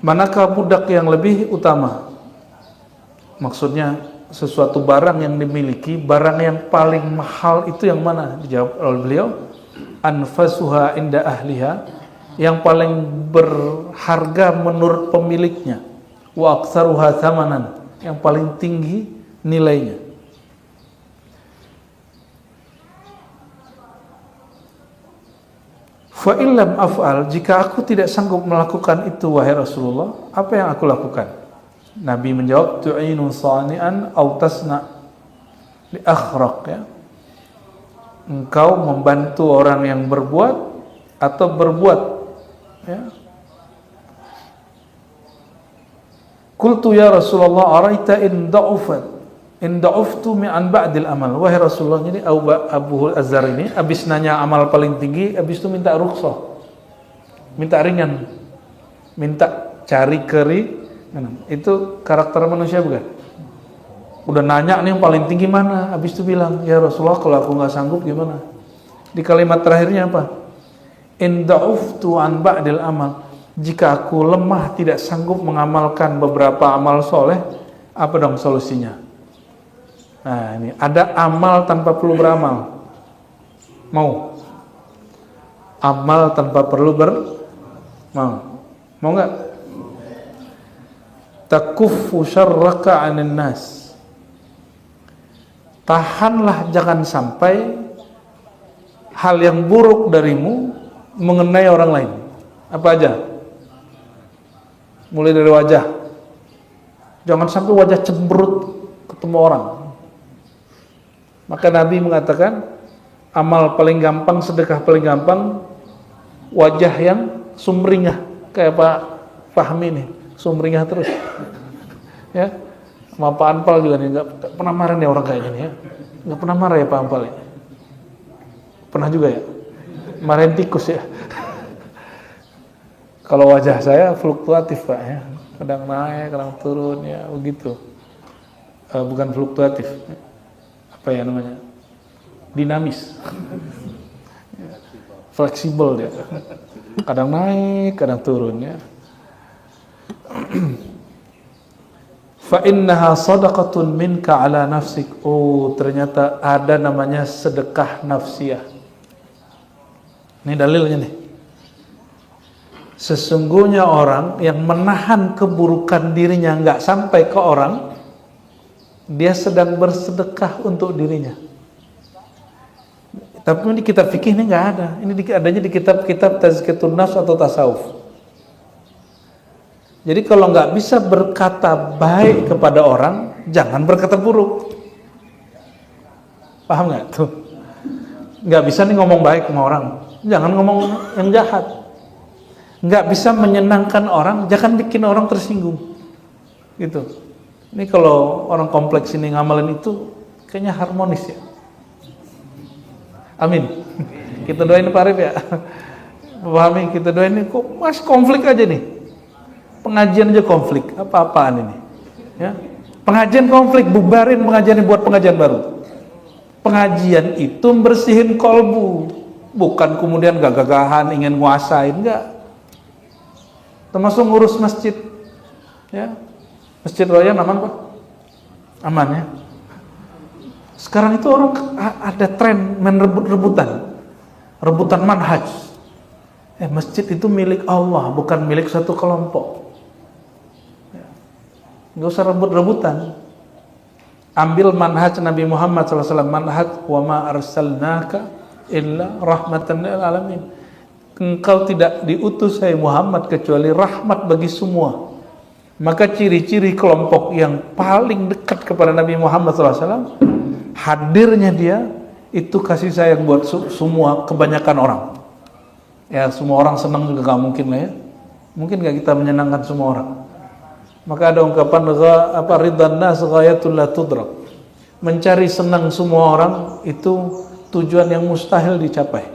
Manakah budak yang lebih utama? Maksudnya sesuatu barang yang dimiliki, barang yang paling mahal itu yang mana? Dijawab oleh beliau, anfasuha inda ahliha, yang paling berharga menurut pemiliknya. Wa aktsaruha thamanan, yang paling tinggi nilainya. Fa illam af'al, jika aku tidak sanggup melakukan itu wahai Rasulullah, apa yang aku lakukan? Nabi menjawab, tu'inu sani'an aw tasna' li akhraq, ya. Engkau membantu orang yang berbuat atau berbuat, ya. Qultu ya Rasulullah araita in da'uftu mi'an ba'dil amal. Wahai Rasulullah, ini Abu Azhar ini habis nanya amal paling tinggi, habis itu minta rukhsah, minta ringan, minta cari keri. Itu karakter manusia bukan? Udah nanya nih yang paling tinggi mana, habis itu bilang, ya Rasulullah kalau aku nggak sanggup gimana? Di kalimat terakhirnya apa? In da'uftu an ba'dil amal, jika aku lemah tidak sanggup mengamalkan beberapa amal soleh, apa dong solusinya? Nah ini ada amal tanpa perlu beramal. Mau? Amal tanpa perlu mau nggak? Takuffu syarraka 'anil nas, tahanlah jangan sampai hal yang buruk darimu mengenai orang lain. Apa aja? Mulai dari wajah, jangan sampai wajah cemberut ketemu orang. Maka Nabi mengatakan amal paling gampang, sedekah paling gampang, wajah yang sumringah, kayak Pak Fahmi nih, sumringah terus, ya. Sama Pak Anpal juga nih, nggak pernah marah nih orang kayak gini, ya. Nggak pernah marah ya Pak Anpal ya? Pernah juga ya? Marahin tikus ya? Kalau wajah saya fluktuatif Pak, ya, kadang naik, kadang turun, ya begitu. Bukan fluktuatif, apa ya namanya? Dinamis, fleksibel dia. Kadang naik, kadang turun, ya. Fa innaha sadaqatun minka ala nafsik. Oh, ternyata ada namanya sedekah nafsiyah. Ini dalilnya nih. Sesungguhnya orang yang menahan keburukan dirinya nggak sampai ke orang, dia sedang bersedekah untuk dirinya. Tapi ini kitab fikih ini nggak ada. Ini adanya di kitab-kitab tazkiyatun nafs atau tasawuf. Jadi kalau nggak bisa berkata baik kepada orang, jangan berkata buruk. Paham nggak tuh? Nggak bisa nih ngomong baik sama orang, jangan ngomong yang jahat. Nggak bisa menyenangkan orang, jangan bikin orang tersinggung. Gitu. Ini kalau orang kompleks ini ngamalin itu, kayaknya harmonis ya. Amin. Kita doain Pak Arif ya. Pahami, kita doain ini kok masih konflik aja nih. Pengajian aja konflik, apa-apaan ini. Ya. Pengajian konflik, bubarin pengajian buat pengajian baru. Pengajian itu bersihin kolbu, bukan kemudian gagah-gagahan ingin nguasain, enggak. Termasuk ngurus masjid. Ya. Masjid Royan aman Pak? Aman ya. Sekarang itu orang ada tren rebutan manhaj. Masjid itu milik Allah, bukan milik satu kelompok. Nggak usah rebut-rebutan. Ambil manhaj Nabi Muhammad SAW, manhaj wa ma arsalnaka illa rahmatan lil alamin. Engkau tidak diutus hai Muhammad kecuali rahmat bagi semua. Maka ciri-ciri kelompok yang paling dekat kepada Nabi Muhammad SAW, hadirnya dia itu kasih sayang buat semua, kebanyakan orang. Ya semua orang senang juga gak mungkin lah ya. Mungkin gak kita menyenangkan semua orang. Maka ada ungkapan ridhan nas ghayatul la tudrak. Mencari senang semua orang itu tujuan yang mustahil dicapai.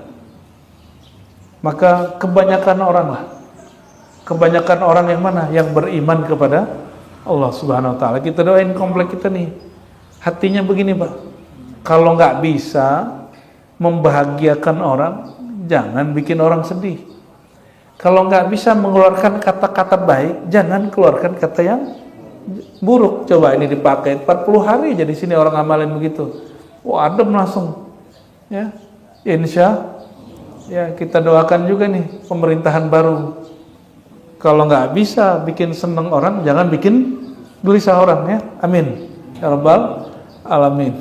Maka kebanyakan orang lah. Kebanyakan orang yang mana? Yang beriman kepada Allah Subhanahu wa taala. Kita doain komplek kita nih. Hatinya begini, Pak. Kalau nggak bisa membahagiakan orang, jangan bikin orang sedih. Kalau nggak bisa mengeluarkan kata-kata baik, jangan keluarkan kata yang buruk. Coba ini dipakai 40 hari jadi sini orang amalin begitu. Wah, adem langsung. Ya. Insya ya kita doakan juga nih pemerintahan baru. Kalau nggak bisa bikin seneng orang, jangan bikin gelisah orang ya. Amin. Ya Rabbal Alamin.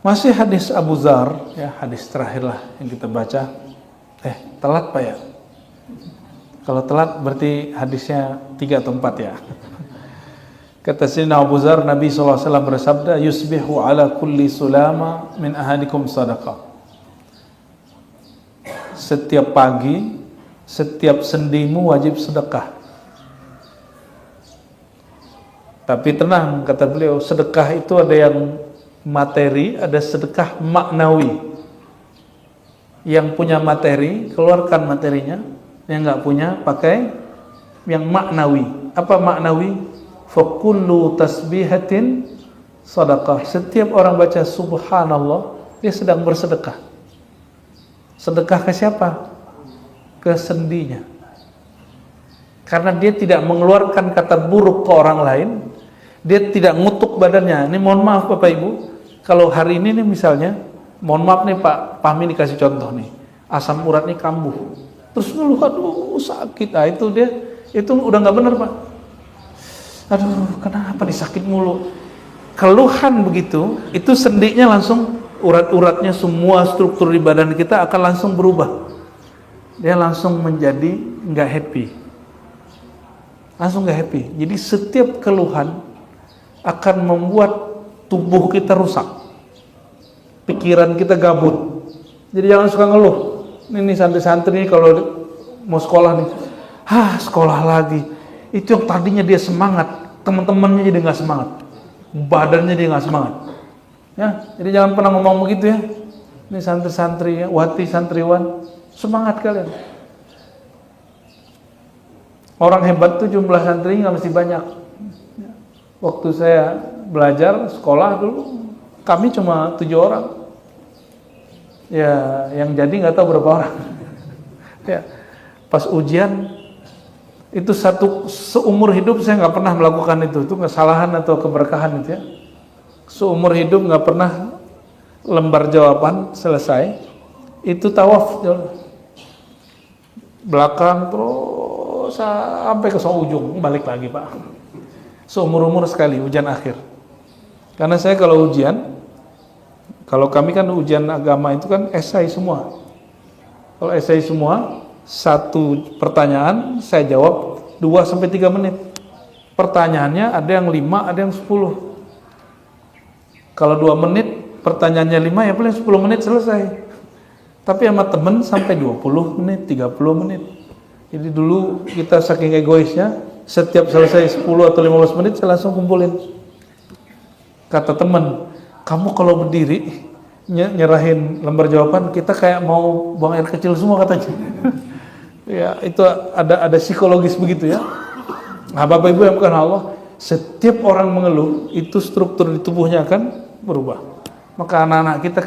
Masih hadis Abu Dzar, ya hadis terakhir lah yang kita baca. Telat Pak ya? Kalau telat berarti hadisnya 3 atau 4 ya. Kata Sayyidina Abu Dzar, Nabi SAW bersabda, yusbihu ala kulli sulama min ahadikum sadaqah. Setiap pagi, setiap sendimu wajib sedekah. Tapi tenang, kata beliau, sedekah itu ada yang materi, ada sedekah maknawi. Yang punya materi, keluarkan materinya. Yang nggak punya, pakai yang maknawi. Apa maknawi? Fakullu tasbihatin sadaqah. Setiap orang baca subhanallah, dia sedang bersedekah. Sedekah ke siapa? Ke sendinya. Karena dia tidak mengeluarkan kata buruk ke orang lain, dia tidak ngutuk badannya. Ini mohon maaf Bapak Ibu, kalau hari ini nih misalnya, mohon maaf nih Pak Fahmi dikasih contoh nih, asam urat nih kambuh, terus ngeluh, aduh sakit, itu dia, itu udah nggak benar Pak. Aduh kenapa nih sakit mulu, keluhan begitu, itu sendinya langsung, urat-uratnya semua struktur di badan kita akan langsung berubah, dia langsung menjadi nggak happy, langsung nggak happy. Jadi setiap keluhan akan membuat tubuh kita rusak, pikiran kita gabut. Jadi jangan suka ngeluh. Ini santri-santri kalau mau sekolah nih, sekolah lagi. Itu yang tadinya dia semangat, teman-temannya jadi nggak semangat, badannya dia nggak semangat. Ya, jadi jangan pernah ngomong begitu ya. Ini santri-santri ya, wati santriwan, semangat kalian. Orang hebat tuh jumlah santri nggak mesti banyak. Waktu saya belajar sekolah dulu, kami cuma 7 orang. Ya, yang jadi nggak tahu berapa orang. Ya, pas ujian itu seumur hidup saya nggak pernah melakukan itu kesalahan atau keberkahan itu ya. Seumur hidup nggak pernah lembar jawaban selesai, itu tawaf belakang terus sampai ke ujung, balik lagi Pak. Seumur-umur sekali ujian akhir. Karena saya kalau ujian, kalau kami kan ujian agama itu kan esai semua. Kalau esai semua, satu pertanyaan saya jawab 2-3 menit. Pertanyaannya ada yang 5, ada yang 10. Kalau 2 menit, pertanyaannya 5, ya paling 10 menit selesai. Tapi sama temen sampai 20 menit, 30 menit. Jadi dulu kita saking egoisnya, setiap selesai 10 atau 15 menit saya langsung kumpulin. Kata temen, kamu kalau berdiri nyerahin lembar jawaban, kita kayak mau buang air kecil semua katanya. Ya, itu ada psikologis begitu ya. Nah, Bapak Ibu yang bukan Allah, setiap orang mengeluh, itu struktur di tubuhnya akan berubah. Maka anak-anak kita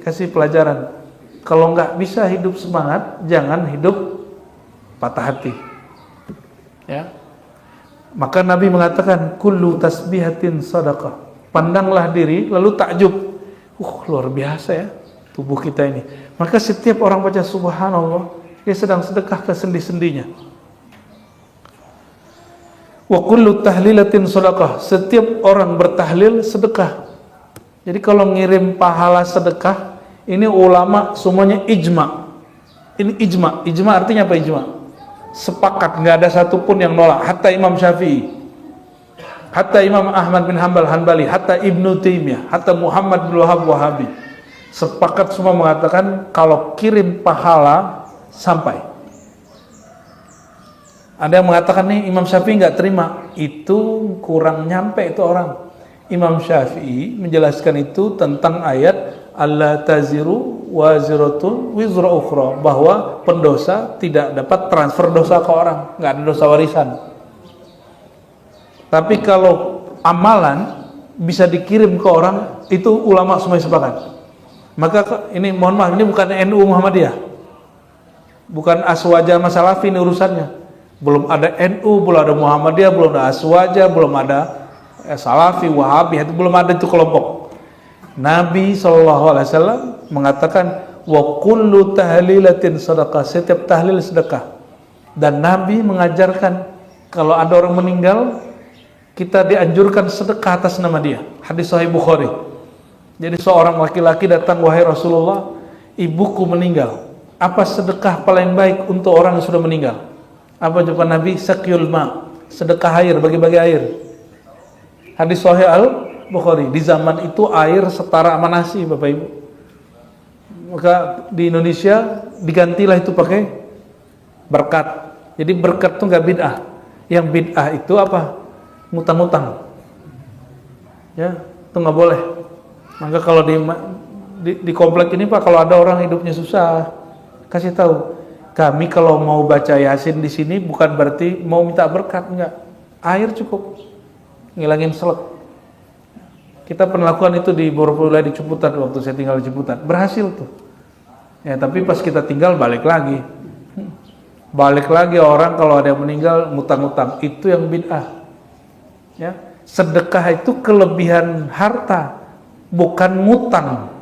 kasih pelajaran. Kalau nggak bisa hidup semangat, jangan hidup patah hati. Ya. Maka Nabi mengatakan, kullu tasbihatin sadaqah. Pandanglah diri lalu takjub. Luar biasa ya tubuh kita ini. Maka setiap orang baca subhanallah, dia sedang sedekah ke sendi-sendinya. Wa kullu tahlilatin sadaqah. Setiap orang bertahlil sedekah. Jadi kalau ngirim pahala sedekah, ini ulama semuanya ijma. Ini ijma. Ijma artinya apa ijma? Sepakat, nggak ada satupun yang nolak. Hatta Imam Syafi'i, hatta Imam Ahmad bin Hanbali, hatta Ibnu Taimiyah, hatta Muhammad bin Wahab Wahabi, sepakat semua mengatakan kalau kirim pahala sampai. Ada yang mengatakan nih Imam Syafi'i nggak terima, itu kurang nyampe itu orang. Imam Syafi'i menjelaskan itu tentang ayat alla taziru waziratun wizra ukhra, bahwa pendosa tidak dapat transfer dosa ke orang, nggak ada dosa warisan. Tapi kalau amalan bisa dikirim ke orang, itu ulama semua sepakat. Maka ini mohon maaf, ini bukan NU Muhammadiyah, bukan Aswaja Masalafi, ini urusannya. Belum ada NU, belum ada Muhammadiyah, belum ada Aswaja, belum ada Salafi, Wahabi, itu belum ada itu kelompok. Nabi SAW mengatakan wa kullu tahlilatin sadaqah, setiap tahlil sedekah. Dan Nabi mengajarkan kalau ada orang meninggal, kita dianjurkan sedekah atas nama dia. Hadis Sahih Bukhari. Jadi seorang laki-laki datang, wahai Rasulullah, ibuku meninggal. Apa sedekah paling baik untuk orang yang sudah meninggal? Apa jawaban Nabi? Sakyul ma, sedekah air, bagi-bagi air. Hadis Sahih Al-Bukhari. Di zaman itu air setara sama nasi, Bapak Ibu. Maka di Indonesia digantilah itu pakai berkat. Jadi berkat itu nggak bid'ah. Yang bid'ah itu apa? Ngutang-ngutang. Ya, itu nggak boleh. Maka kalau di komplek ini Pak, kalau ada orang hidupnya susah, kasih tahu. Kami kalau mau baca Yasin di sini bukan berarti mau minta berkat, enggak. Air cukup. Ngilangin selek. Kita pernah lakukan itu di Borpula di Ciputat waktu saya tinggal di Ciputat. Berhasil tuh. Ya, tapi pas kita tinggal balik lagi. Balik lagi orang kalau ada yang meninggal ngutang-ngutang. Itu yang bid'ah. Ya, sedekah itu kelebihan harta, bukan ngutang.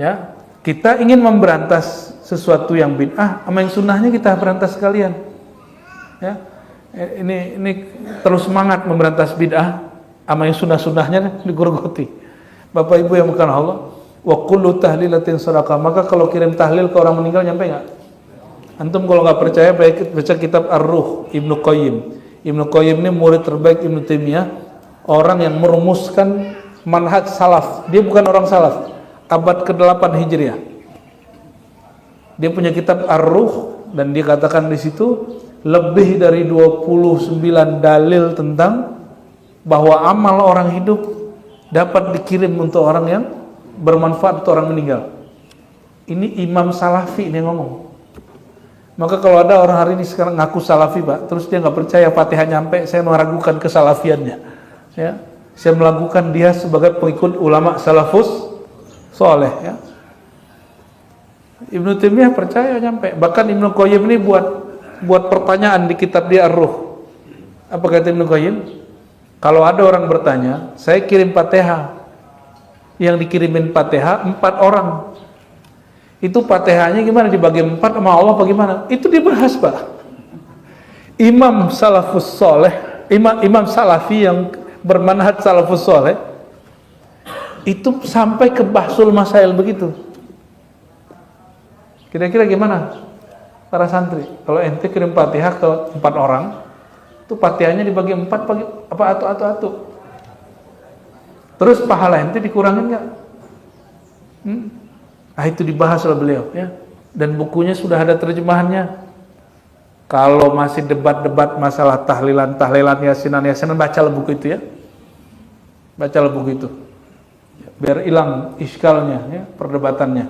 Ya, kita ingin memberantas sesuatu yang bid'ah, sama yang sunnahnya kita berantas sekalian. Ya, ini terus semangat memberantas bid'ah, sama yang sunnah-sunnahnya digorgoti. Bapak Ibu yang bukan Allah, wa kullu tahlilatin sadaqah. Maka kalau kirim tahlil ke orang meninggal nyampe nggak? Antum kalau nggak percaya baca kitab Ar-Ruh Ibnu Qayyim. Ibnu Qayyim ini murid terbaik Ibnu Taimiyah, orang yang merumuskan manhaj salaf. Dia bukan orang salaf, abad ke-8 Hijriah. Dia punya kitab Ar-Ruh dan dia katakan di situ lebih dari 29 dalil tentang bahwa amal orang hidup dapat dikirim untuk orang yang bermanfaat untuk orang meninggal. Ini Imam Salafi ini ngomong. Maka kalau ada orang hari ini sekarang ngaku Salafi Pak, terus dia nggak percaya Fatihah nyampe, saya meragukan kesalafiannya. Ya, saya melakukan dia sebagai pengikut ulama salafus soleh. Ya. Ibnu Taimiyah percaya nyampe. Bahkan Ibnu Qayyim ini buat pertanyaan di kitab dia Ar-Ruh. Apa kata Ibnu Qayyim? Kalau ada orang bertanya, saya kirim Fatihah, yang dikirimin Fatihah 4 orang. Itu Fatihahnya gimana, dibagi 4 sama Allah bagaimana? Itu dibahas Pak. Imam salafus soleh, Imam Salafi yang bermanhaj salafus soleh, itu sampai ke bahsul masail begitu. Kira-kira gimana para santri? Kalau ente kirim Fatihah ke 4 orang, itu Fatihahnya dibagi 4 bagi apa atu-atu. Terus pahala ente dikurangin nggak? Itu dibahas oleh beliau ya. Dan bukunya sudah ada terjemahannya. Kalau masih debat-debat masalah tahlilan, yasinan, bacalah buku itu ya. Bacalah buku itu. Biar hilang iskalnya ya, perdebatannya.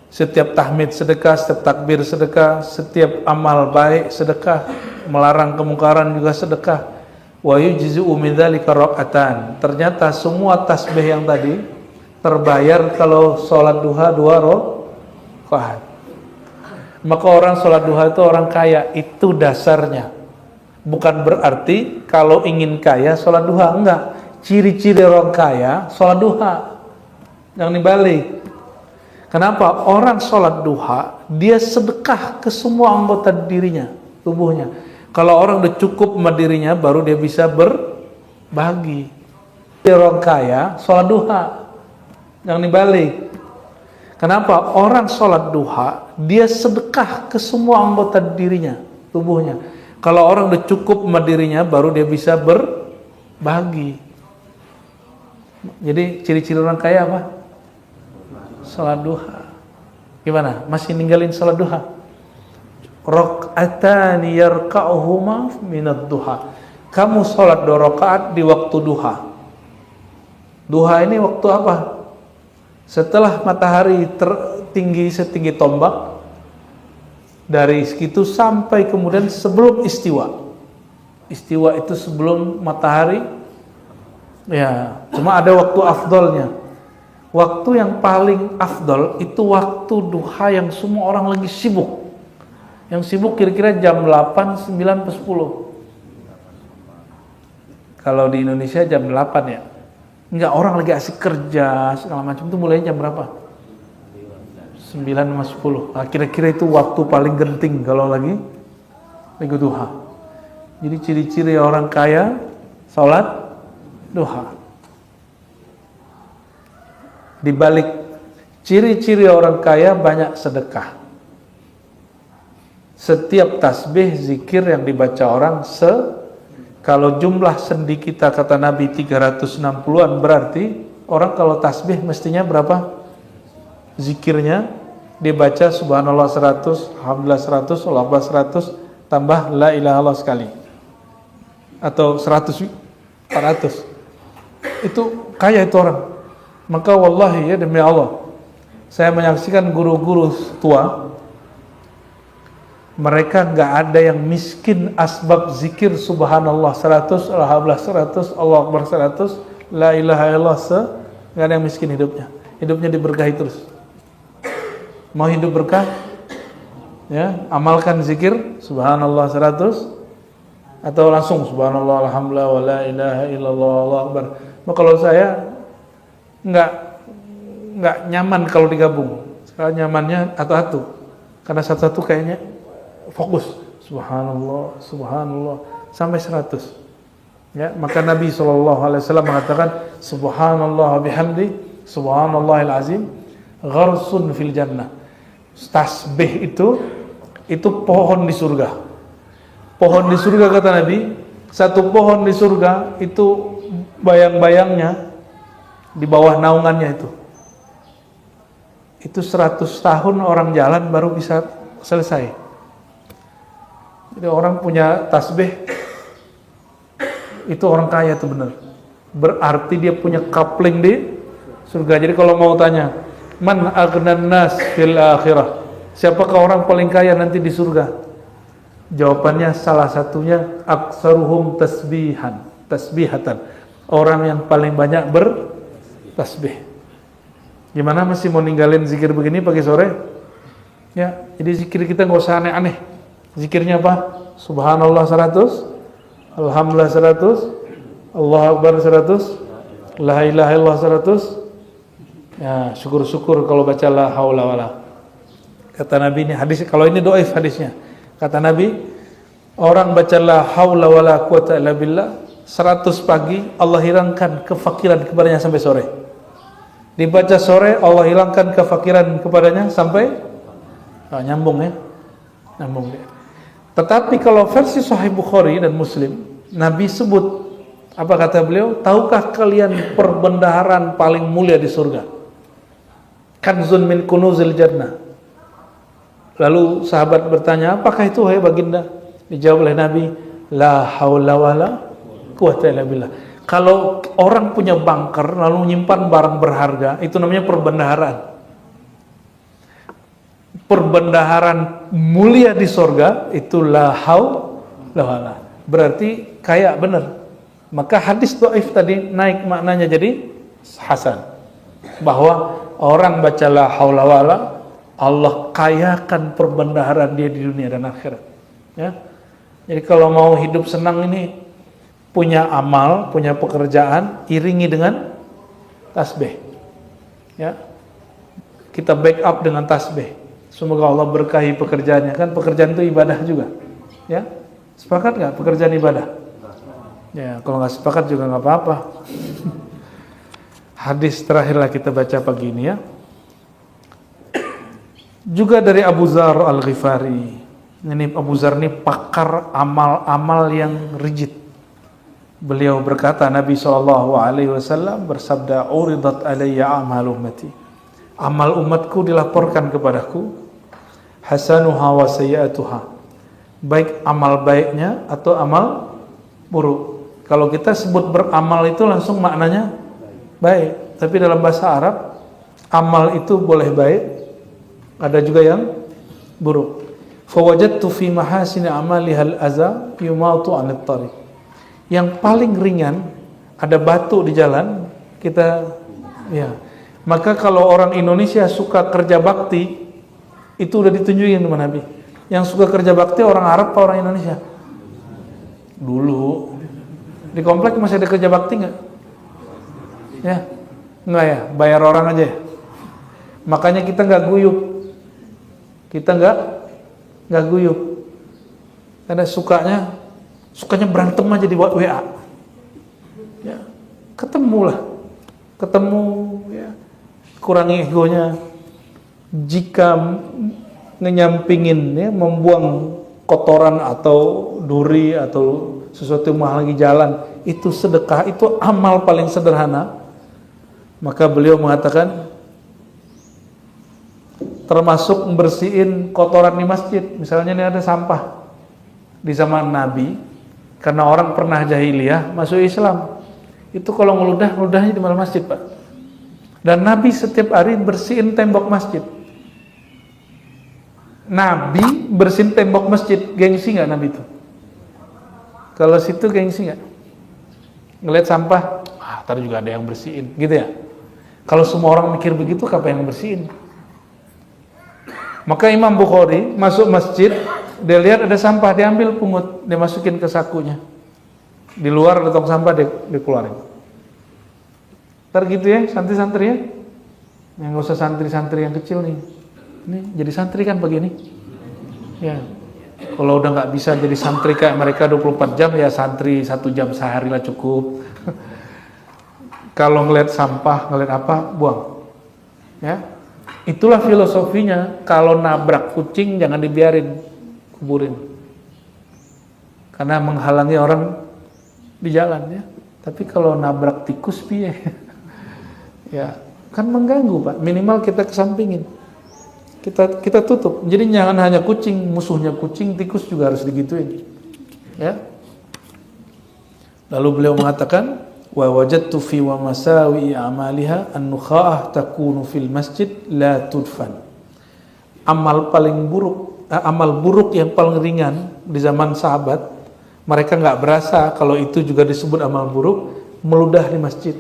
Setiap tahmid sedekah, setiap takbir sedekah, setiap amal baik sedekah, melarang kemungkaran juga sedekah. Wa yujzi'u min dzalika raka'atan. Ternyata semua tasbih yang tadi terbayar kalau sholat duha 2 rakaat. Maka orang sholat duha itu orang kaya, itu dasarnya. Bukan berarti kalau ingin kaya sholat duha, enggak. Ciri-ciri orang kaya sholat duha. Yang dibalik. Kenapa? Orang sholat duha, dia sedekah ke semua anggota dirinya, tubuhnya. Kalau orang udah cukup sama dirinya, baru dia bisa berbagi. Orang kaya sholat duha. Yang dibalik. Kenapa? Orang sholat duha, dia sedekah ke semua anggota dirinya, tubuhnya. Kalau orang udah cukup sama dirinya, baru dia bisa berbagi. Jadi ciri-ciri orang kaya apa? Sholat duha. Gimana? Masih ninggalin sholat duha? Raka'atani yarka'uhuma minad duha. Kamu sholat 2 rakaat di waktu duha. Duha ini waktu apa? Setelah matahari tertinggi setinggi tombak, dari segitu sampai kemudian sebelum istiwa. Istiwa itu sebelum matahari, ya, cuma ada waktu afdolnya. Waktu yang paling afdol itu waktu duha yang semua orang lagi sibuk. Yang sibuk kira-kira jam 8, 9, 10. Kalau di Indonesia jam 8 ya. Enggak, orang lagi asik kerja segala macam, itu mulainya jam berapa? 9 sama 10. Nah, kira-kira itu waktu paling genting kalau lagi duha. Jadi ciri-ciri orang kaya salat duha. Di balik ciri-ciri orang kaya banyak sedekah. Setiap tasbih zikir yang dibaca orang kalau jumlah sendi kita kata Nabi 360-an, berarti orang kalau tasbih mestinya berapa? Zikirnya dibaca subhanallah 100, alhamdulillah 100, Allahu akbar 100, tambah la ilaha illallah sekali. Atau 100, 400. Itu kaya itu orang. Maka wallahi ya demi Allah, saya menyaksikan guru-guru tua, mereka nggak ada yang miskin asbab zikir subhanallah 100, alhamdulillah 100, Allahu akbar 100, la ilaha illallah nggak ada yang miskin hidupnya. Hidupnya diberkahi terus. Mau hidup berkah? Ya, amalkan zikir subhanallah 100 atau langsung subhanallah alhamdulillah wa la ilaha illallah Allahu akbar. Nah, kalau saya nggak nyaman kalau digabung. Sekarang nyamannya atu-atu. Karena satu-satu kayaknya fokus subhanallah subhanallah sampai 100. Ya, maka Nabi SAW mengatakan subhanallah bihamdi subhanallahil azim gharsun fil jannah. Tasbih itu pohon di surga. Pohon di surga kata Nabi, satu pohon di surga itu bayang-bayangnya di bawah naungannya itu 100 tahun orang jalan baru bisa selesai. Jadi orang punya tasbih itu orang kaya itu benar. Berarti dia punya coupling di surga. Jadi kalau mau tanya, man aghnan nas fil akhirah? Siapakah orang paling kaya nanti di surga? Jawabannya salah satunya aksaruhum tasbihatan. Orang yang paling banyak bertasbih. Gimana masih mau ninggalin zikir begini pagi sore? Ya, jadi zikir kita nggak usah aneh-aneh. Zikirnya apa? Subhanallah 100, alhamdulillah 100, Allahu akbar 100, la ilaha illallah 100. Ya, syukur-syukur kalau baca la haula wala. Kata Nabi ini hadis, kalau ini dhaif hadisnya. Kata Nabi, orang baca la haula wala quwata illa billah 100 pagi, Allah hilangkan kefakiran kepadanya sampai sore. Dibaca sore, Allah hilangkan kefakiran kepadanya sampai nyambung ya. Nyambung dia. Tetapi kalau versi Sahih Bukhari dan Muslim, Nabi sebut, apa kata beliau? Tahukah kalian perbendaharaan paling mulia di surga? kanzun min kunuzil jannah. Lalu sahabat bertanya, apakah itu wahai baginda? Dijawab oleh Nabi, la haula wala quwwata illa billah. Kalau orang punya bunker lalu menyimpan barang berharga, itu namanya perbendaharaan. Perbendaharaan mulia di sorga, itu la haula wala. Berarti kaya benar. Maka hadis dhaif tadi naik maknanya jadi hasan. Bahwa orang baca la haula wala, Allah kayakan perbendaharaan dia di dunia dan akhirat. Ya. Jadi kalau mau hidup senang ini, punya amal, punya pekerjaan, iringi dengan tasbih. Ya. Kita backup dengan tasbih. Semoga Allah berkahi pekerjaannya. Kan pekerjaan itu ibadah juga. Ya. Sepakat nggak pekerjaan ibadah? Ya, kalau nggak sepakat juga nggak apa-apa. Hadis terakhirlah kita baca pagi ini ya. Juga dari Abu Dzar Al-Ghifari. Ini Abu Dzar ini pakar amal-amal yang rigid. Beliau berkata, Nabi SAW bersabda, "Uridat alayya a'mal ummati." Amal umatku dilaporkan kepadaku, hasanuha wa sayyi'atuha. Baik amal baiknya atau amal buruk. Kalau kita sebut beramal itu langsung maknanya baik, tapi dalam bahasa Arab amal itu boleh baik, ada juga yang buruk. Fawajadtu fi mahasini amalihal aza yumatu 'anil tariq. Yang paling ringan ada batu di jalan, kita ya. Maka kalau orang Indonesia suka kerja bakti, itu udah ditunjukin sama Nabi. Yang suka kerja bakti orang Arab atau orang Indonesia? Dulu di komplek masih ada kerja bakti nggak? Ya, nggak ya, bayar orang aja ya. Makanya kita nggak guyup. Kita nggak guyup, karena sukanya berantem aja di WA. Ya, ketemu ya, kurangi egonya. Jika ngenyampingin ya, membuang kotoran atau duri atau sesuatu yang mahal lagi jalan, itu sedekah, itu amal paling sederhana. Maka beliau mengatakan, termasuk membersihin kotoran di masjid. Misalnya ini ada sampah di zaman Nabi, karena orang pernah jahiliyah masuk Islam, itu kalau ngeludahnya di dalam masjid, Pak. Dan Nabi setiap hari bersihin tembok masjid. Nabi bersihin tembok masjid, gengsi nggak Nabi itu? Kalau situ gengsi nggak? Ngeliat sampah, ntar juga ada yang bersihin, gitu ya. Kalau semua orang mikir begitu, siapa yang bersihin? Maka Imam Bukhari masuk masjid, dia lihat ada sampah, diambil pungut, dia masukin ke sakunya. Di luar ada tong sampah, dia keluarin. Ntar gitu ya, santri-santri ya. Yang nggak usah santri-santri yang kecil nih. Ini jadi santri kan begini. Ya. Kalau udah nggak bisa jadi santri kayak mereka 24 jam, ya santri 1 jam sehari lah cukup. Kalau ngeliat sampah, ngeliat apa, buang. Ya. Itulah filosofinya, kalau nabrak kucing jangan dibiarin, kuburin. Karena menghalangi orang di jalan ya. Tapi kalau nabrak tikus piye? Ya, kan mengganggu, Pak. Minimal kita kesampingin. Kita tutup. Jadi jangan hanya kucing, musuhnya kucing, tikus juga harus digituin. Ya. Lalu beliau mengatakan, wa wajadtu fi wa masawi a'maliha an-nukha'ah takunu fil masjid la tudfan. Amal buruk yang paling ringan di zaman sahabat, mereka nggak berasa kalau itu juga disebut amal buruk, meludah di masjid.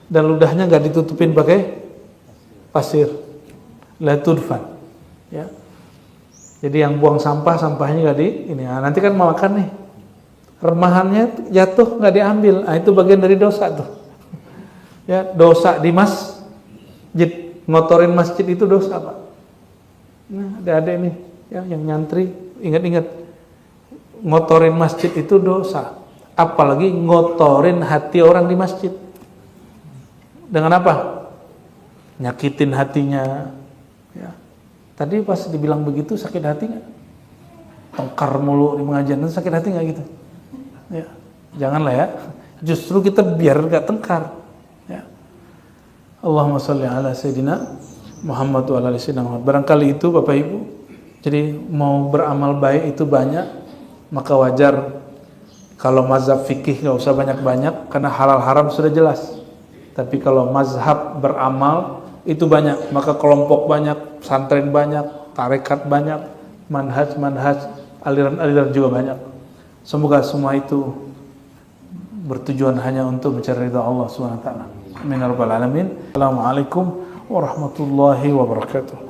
Dan ludahnya nggak ditutupin pakai pasir, la tudfan. Ya. Jadi yang buang sampahnya nggak nanti kan mau makan nih. Remahannya jatuh nggak diambil, itu bagian dari dosa tuh. Ya, dosa di masjid, ngotorin masjid itu dosa, Pak. Nah, ada ini ya, yang nyantri, ingat-ingat, ngotorin masjid itu dosa. Apalagi ngotorin hati orang di masjid. Dengan apa? Nyakitin hatinya. Ya. Tadi pas dibilang begitu sakit hati nggak? Tengkar mulu di pengajian, sakit hati nggak gitu? Ya, janganlah ya. Justru kita biar nggak tengkar. Ya. Allahumma sholli ala Sayyidina Muhammad wa ala ali Sayyidina Muhammad. Barangkali itu Bapak Ibu. Jadi mau beramal baik itu banyak, maka wajar kalau mazhab fikih nggak usah banyak-banyak karena halal haram sudah jelas. Tapi kalau mazhab beramal itu banyak, maka kelompok banyak, pesantren banyak, tarekat banyak, manhaj, aliran-aliran juga banyak. Semoga semua itu bertujuan hanya untuk mencari ridha Allah Subhanahu wa taala. Amin ya rabbal alamin. Assalamualaikum warahmatullahi wabarakatuh.